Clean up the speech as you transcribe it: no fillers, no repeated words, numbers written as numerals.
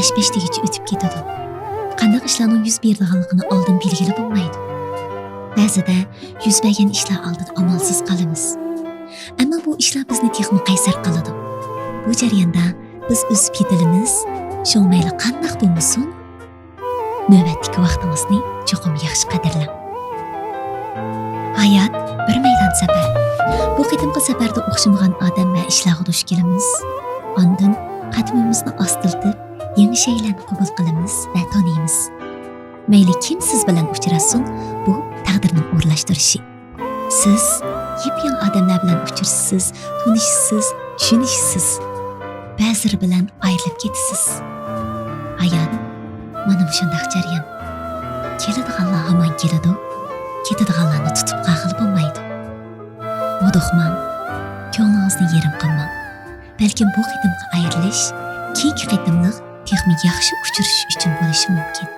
әшпештегече өтіп кетеді. Qandaq ishlarning yuz berdiganligini oldin belgilab bo'lmaydi. Ba'zida yuz bergan ishlar oldida amalsiz qolamiz. Ammo bu ishlar bizni texmi qaysar qiladi. Bu jarayonda biz o'sib ketilimiz, sho'mayli qandaq bo'lmasin, navbatdagi vaqtingizni cho'qim yaxshi qadrlang. Hayot bir maydon safar. Bu qitimqi safarda o'xshamagan odam va ishlarga duch kelamiz. Ondan qadamimizni ostiltib, yangi shaylarni qabul qilamiz va taniymiz. Mayli kim siz bilan uchrasin, bu taqdirning o'rlashtirishi. Siz yepyangi odamlar bilan uchrashsiz, tanishsiz, tushunishsiz. Ba'zilari bilan ayrilib ketasiz. Hayot mana shunday jarayon. Keladiganlar hamon keladi, ketadiganlarni tutib qolib bo'lmaydi. Oduqman, ko'nglingizni yerim qilmang. Balkim bu qitimqi ayrilish keyingi qitimliq texnik yaxshi uchrashish uchun bo'lishi mumkin.